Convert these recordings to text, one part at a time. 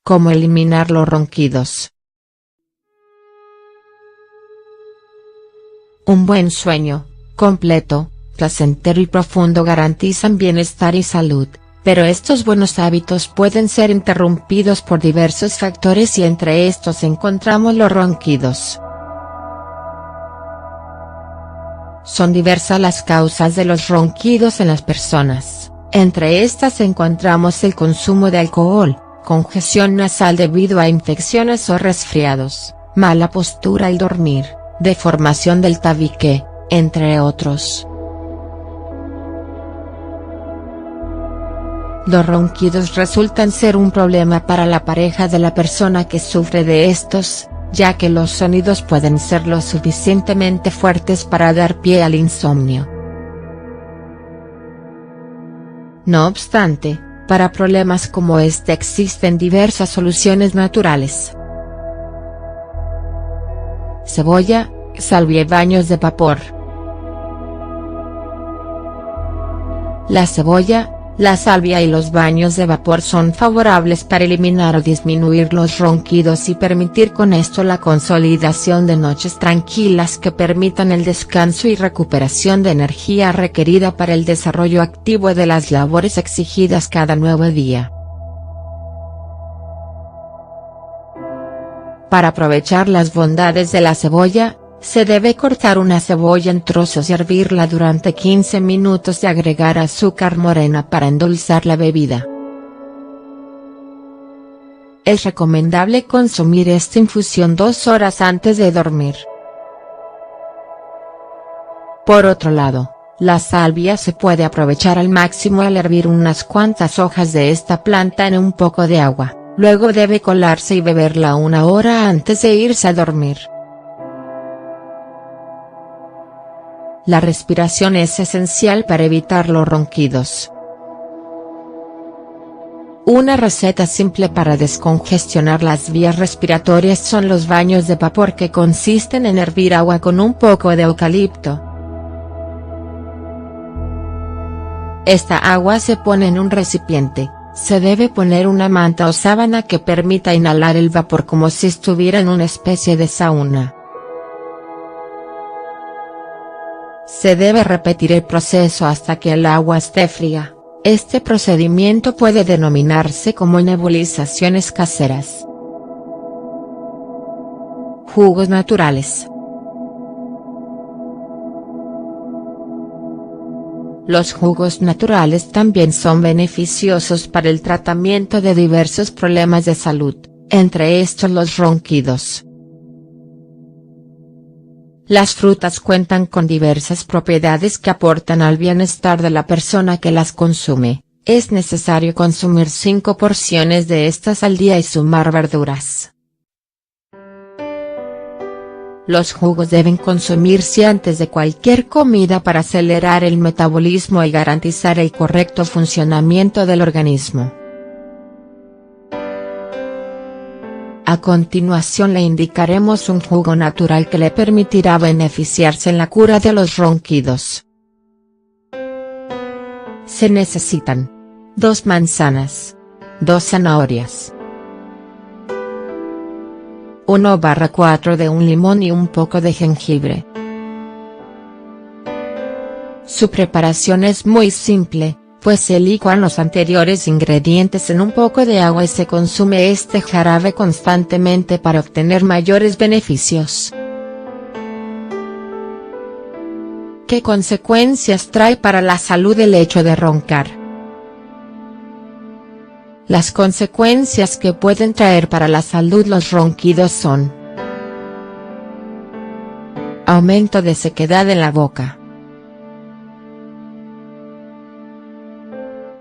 ¿Cómo eliminar los ronquidos? Un buen sueño, completo, placentero y profundo garantizan bienestar y salud, pero estos buenos hábitos pueden ser interrumpidos por diversos factores y entre estos encontramos los ronquidos. Son diversas las causas de los ronquidos en las personas, entre estas encontramos el consumo de alcohol, congestión nasal debido a infecciones o resfriados, mala postura al dormir, deformación del tabique, entre otros. Los ronquidos resultan ser un problema para la pareja de la persona que sufre de estos, ya que los sonidos pueden ser lo suficientemente fuertes para dar pie al insomnio. No obstante, para problemas como este existen diversas soluciones naturales. Cebolla, salvia y baños de vapor. La cebolla, la salvia y los baños de vapor son favorables para eliminar o disminuir los ronquidos y permitir con esto la consolidación de noches tranquilas que permitan el descanso y recuperación de energía requerida para el desarrollo activo de las labores exigidas cada nuevo día. Para aprovechar las bondades de la cebolla, se debe cortar una cebolla en trozos y hervirla durante 15 minutos y agregar azúcar morena para endulzar la bebida. Es recomendable consumir esta infusión 2 horas antes de dormir. Por otro lado, la salvia se puede aprovechar al máximo al hervir unas cuantas hojas de esta planta en un poco de agua, luego debe colarse y beberla 1 hora antes de irse a dormir. La respiración es esencial para evitar los ronquidos. Una receta simple para descongestionar las vías respiratorias son los baños de vapor que consisten en hervir agua con un poco de eucalipto. Esta agua se pone en un recipiente, se debe poner una manta o sábana que permita inhalar el vapor como si estuviera en una especie de sauna. Se debe repetir el proceso hasta que el agua esté fría. Este procedimiento puede denominarse como nebulizaciones caseras. Jugos naturales. Los jugos naturales también son beneficiosos para el tratamiento de diversos problemas de salud, entre estos los ronquidos. Las frutas cuentan con diversas propiedades que aportan al bienestar de la persona que las consume. Es necesario consumir 5 porciones de estas al día y sumar verduras. Los jugos deben consumirse antes de cualquier comida para acelerar el metabolismo y garantizar el correcto funcionamiento del organismo. A continuación le indicaremos un jugo natural que le permitirá beneficiarse en la cura de los ronquidos. Se necesitan 2 manzanas, 2 zanahorias, 1/4 de un limón y un poco de jengibre. Su preparación es muy simple, pues se licuan los anteriores ingredientes en un poco de agua y se consume este jarabe constantemente para obtener mayores beneficios. ¿Qué consecuencias trae para la salud el hecho de roncar? Las consecuencias que pueden traer para la salud los ronquidos son: aumento de sequedad en la boca,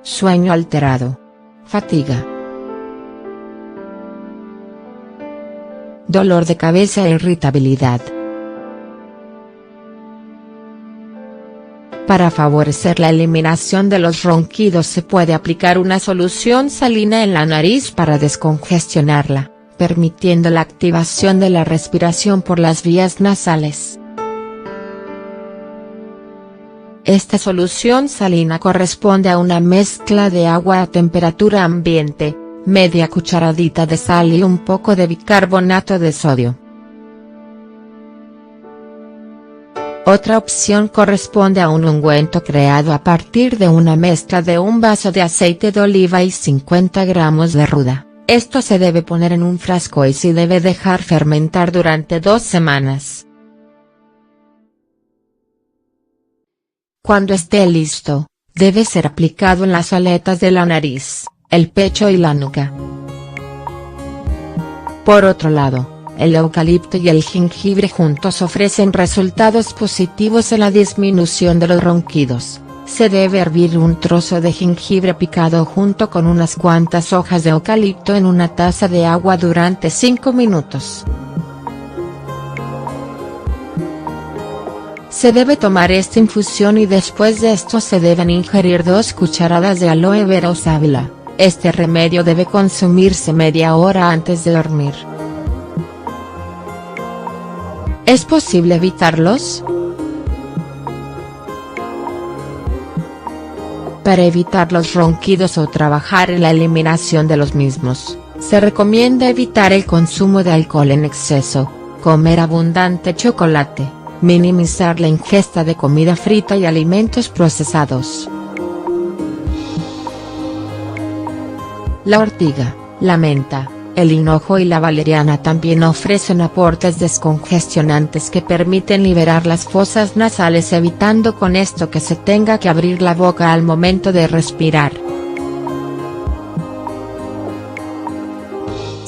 sueño alterado, fatiga, dolor de cabeza e irritabilidad. Para favorecer la eliminación de los ronquidos se puede aplicar una solución salina en la nariz para descongestionarla, permitiendo la activación de la respiración por las vías nasales. Esta solución salina corresponde a una mezcla de agua a temperatura ambiente, media cucharadita de sal y un poco de bicarbonato de sodio. Otra opción corresponde a un ungüento creado a partir de una mezcla de un vaso de aceite de oliva y 50 gramos de ruda. Esto se debe poner en un frasco y se debe dejar fermentar durante 2 semanas. Cuando esté listo, debe ser aplicado en las aletas de la nariz, el pecho y la nuca. Por otro lado, el eucalipto y el jengibre juntos ofrecen resultados positivos en la disminución de los ronquidos. Se debe hervir un trozo de jengibre picado junto con unas cuantas hojas de eucalipto en una taza de agua durante 5 minutos. Se debe tomar esta infusión y después de esto se deben ingerir 2 cucharadas de aloe vera o sábila. Este remedio debe consumirse media hora antes de dormir. ¿Es posible evitarlos? Para evitar los ronquidos o trabajar en la eliminación de los mismos, se recomienda evitar el consumo de alcohol en exceso, comer abundante chocolate, minimizar la ingesta de comida frita y alimentos procesados. La ortiga, la menta, el hinojo y la valeriana también ofrecen aportes descongestionantes que permiten liberar las fosas nasales, evitando con esto que se tenga que abrir la boca al momento de respirar.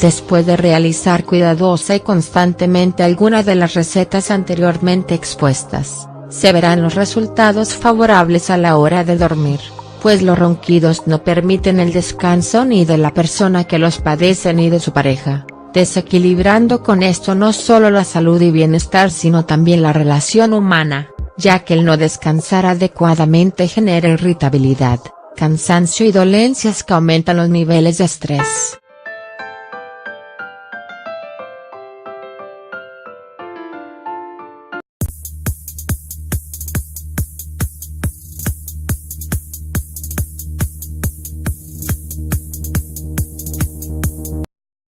Después de realizar cuidadosa y constantemente alguna de las recetas anteriormente expuestas, se verán los resultados favorables a la hora de dormir, pues los ronquidos no permiten el descanso ni de la persona que los padece ni de su pareja, desequilibrando con esto no solo la salud y bienestar sino también la relación humana, ya que el no descansar adecuadamente genera irritabilidad, cansancio y dolencias que aumentan los niveles de estrés.